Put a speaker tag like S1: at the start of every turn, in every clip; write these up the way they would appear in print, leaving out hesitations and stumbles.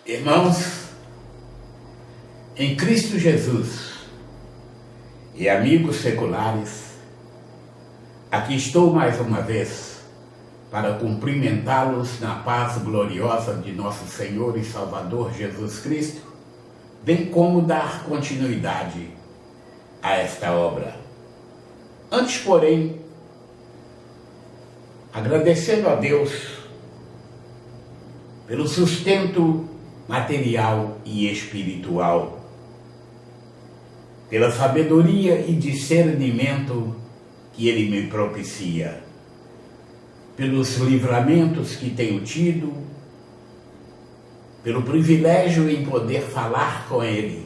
S1: Irmãos, em Cristo Jesus e amigos seculares, aqui estou mais uma vez para cumprimentá-los na paz gloriosa de nosso Senhor e Salvador Jesus Cristo, bem como dar continuidade a esta obra. Antes, porém, agradecendo a Deus pelo sustento material e espiritual, pela sabedoria e discernimento que Ele me propicia, pelos livramentos que tenho tido, pelo privilégio em poder falar com Ele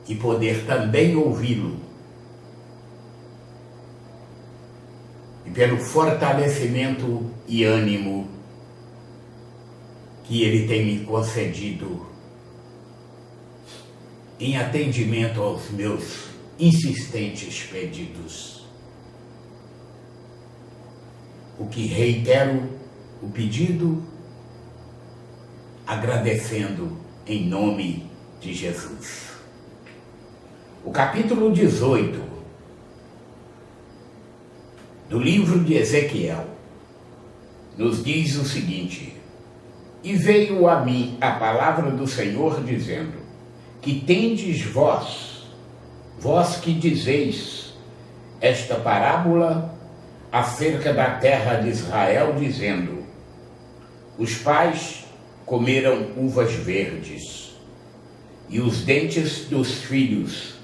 S1: e poder também ouvi-lo, e pelo fortalecimento e ânimo que Ele tem me concedido em atendimento aos meus insistentes pedidos. O que reitero o pedido, agradecendo em nome de Jesus. O capítulo 18 do livro de Ezequiel nos diz o seguinte: E veio a mim a palavra do Senhor, dizendo: Que tendes vós que dizeis esta parábola acerca da terra de Israel, dizendo: Os pais comeram uvas verdes, e os dentes dos filhos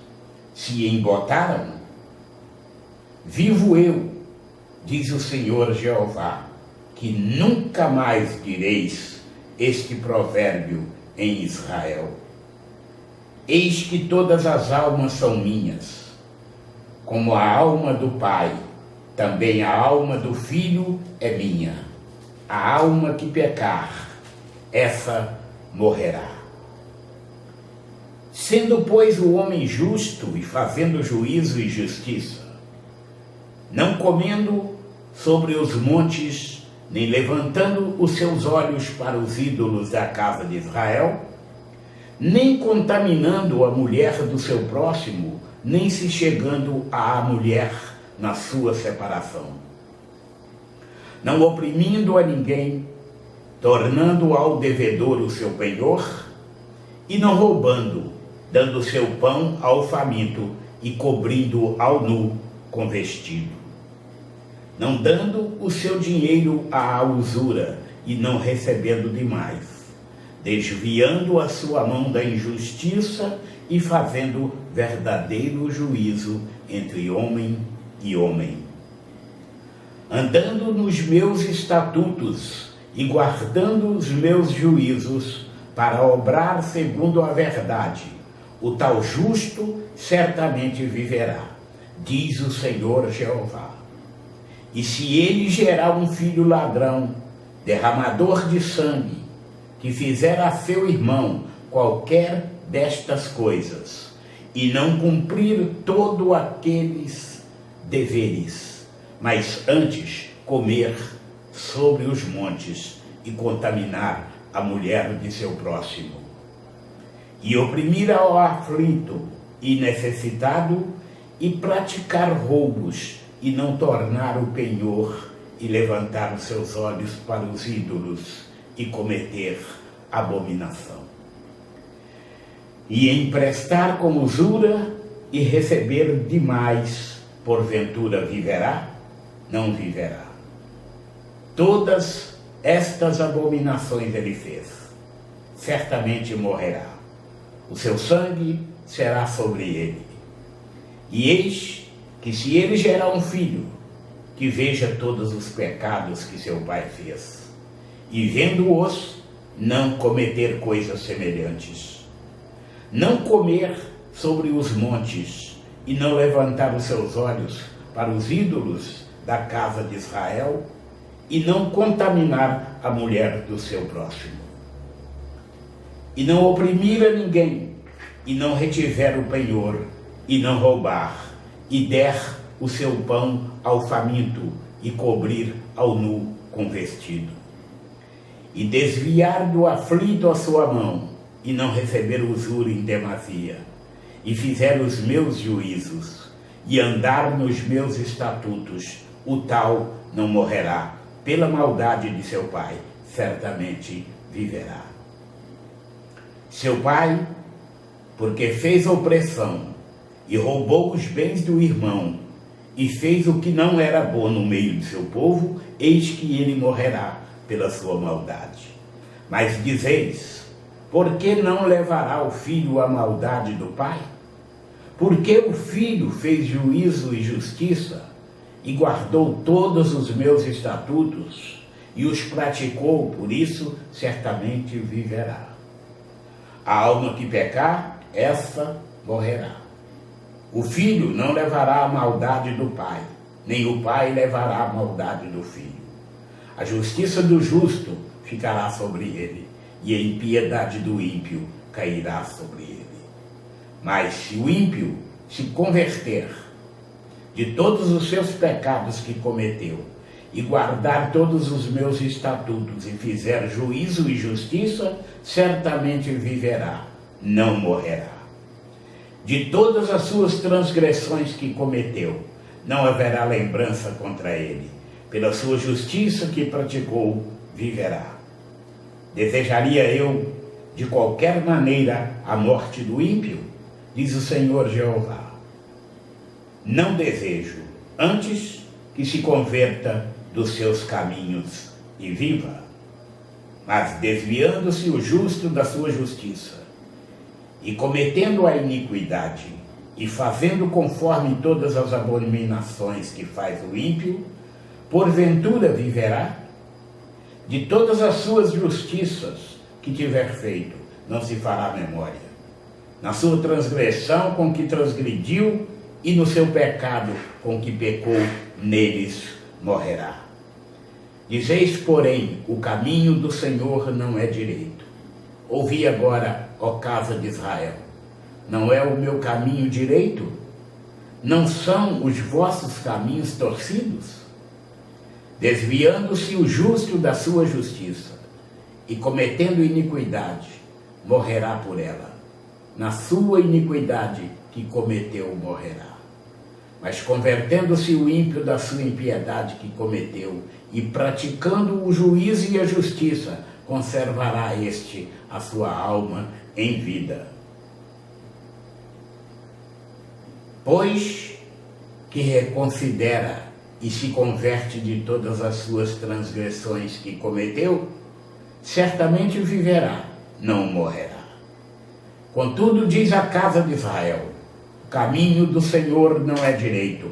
S1: se embotaram? Vivo eu, diz o Senhor Jeová, que nunca mais direis este provérbio em Israel. Eis que todas as almas são minhas, como a alma do pai, também a alma do filho é minha. A alma que pecar, essa morrerá. Sendo, pois, o homem justo e fazendo juízo e justiça, não comendo sobre os montes, nem levantando os seus olhos para os ídolos da casa de Israel, nem contaminando a mulher do seu próximo, nem se chegando à mulher na sua separação, não oprimindo a ninguém, tornando ao devedor o seu penhor, e não roubando, dando seu pão ao faminto e cobrindo ao nu com vestido, não dando o seu dinheiro à usura e não recebendo demais, desviando a sua mão da injustiça e fazendo verdadeiro juízo entre homem e homem, andando nos meus estatutos e guardando os meus juízos para obrar segundo a verdade, o tal justo certamente viverá, diz o Senhor Jeová. E se ele gerar um filho ladrão, derramador de sangue, que fizer a seu irmão qualquer destas coisas, e não cumprir todos aqueles deveres, mas antes comer sobre os montes e contaminar a mulher de seu próximo, e oprimir ao aflito e necessitado, e praticar roubos, e não tornar o penhor, e levantar os seus olhos para os ídolos, e cometer abominação, e emprestar com usura, e receber demais, porventura viverá? Não viverá. Todas estas abominações ele fez, certamente morrerá, o seu sangue será sobre ele. E eis que se ele gerar um filho, que veja todos os pecados que seu pai fez, e vendo-os, não cometer coisas semelhantes, não comer sobre os montes, e não levantar os seus olhos para os ídolos da casa de Israel, e não contaminar a mulher do seu próximo, e não oprimir a ninguém, e não retiver o penhor, e não roubar, e der o seu pão ao faminto, e cobrir ao nu com vestido. e desviar do aflito a sua mão, e não receber usura em demasia, e fizer os meus juízos, e andar nos meus estatutos, o tal não morrerá, pela maldade de seu pai, certamente viverá. Seu pai, porque fez opressão, e roubou os bens do irmão, e fez o que não era bom no meio de seu povo, eis que ele morrerá pela sua maldade. Mas dizeis, por que não levará o filho a maldade do pai? Porque o filho fez juízo e justiça, e guardou todos os meus estatutos, e os praticou, por isso certamente viverá. A alma que pecar, essa morrerá. O filho não levará a maldade do pai, nem o pai levará a maldade do filho. A justiça do justo ficará sobre ele, e a impiedade do ímpio cairá sobre ele. Mas se o ímpio se converter de todos os seus pecados que cometeu, e guardar todos os meus estatutos, e fizer juízo e justiça, certamente viverá, não morrerá. De todas as suas transgressões que cometeu, não haverá lembrança contra ele. Pela sua justiça que praticou, viverá. Desejaria eu, de qualquer maneira, a morte do ímpio? Diz o Senhor Jeová. Não desejo, antes que se converta dos seus caminhos e viva. Mas desviando-se o justo da sua justiça, e cometendo a iniquidade, e fazendo conforme todas as abominações que faz o ímpio, porventura viverá? De todas as suas justiças que tiver feito, não se fará memória. Na sua transgressão com que transgrediu, e no seu pecado com que pecou, neles morrerá. Dizeis, porém, o caminho do Senhor não é direito. Ouvi agora, ó casa de Israel, não é o meu caminho direito? Não são os vossos caminhos torcidos? Desviando-se o justo da sua justiça, e cometendo iniquidade, morrerá por ela. Na sua iniquidade que cometeu, morrerá. Mas convertendo-se o ímpio da sua impiedade que cometeu, e praticando o juízo e a justiça, conservará este a sua alma em vida. Pois que reconsidera e se converte de todas as suas transgressões que cometeu, certamente viverá, não morrerá. Contudo, diz a casa de Israel, o caminho do Senhor não é direito.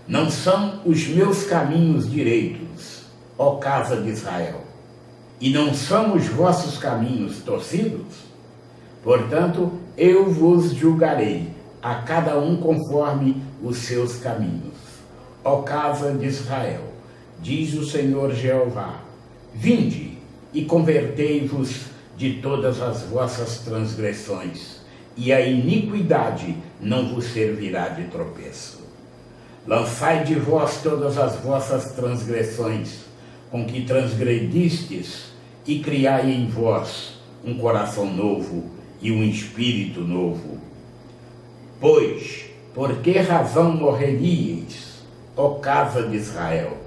S1: Não são os meus caminhos direitos, ó casa de Israel, e não são os vossos caminhos torcidos? Portanto, eu vos julgarei, a cada um conforme os seus caminhos. Ó casa de Israel, diz o Senhor Jeová, vinde e convertei-vos de todas as vossas transgressões, e a iniquidade não vos servirá de tropeço. Lançai de vós todas as vossas transgressões, com que transgredistes, e criai em vós um coração novo e um espírito novo. Pois, por que razão morreríeis, ó casa de Israel?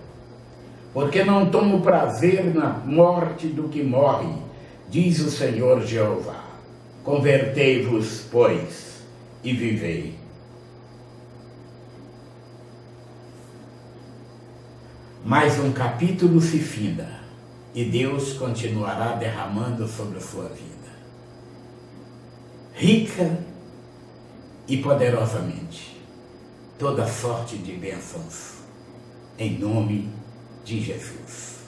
S1: Porque não tomo prazer na morte do que morre, diz o Senhor Jeová. Convertei-vos, pois, e vivei. Mais um capítulo se finda, e Deus continuará derramando sobre a sua vida, rica e poderosamente, toda sorte de bênçãos, em nome de Jesus.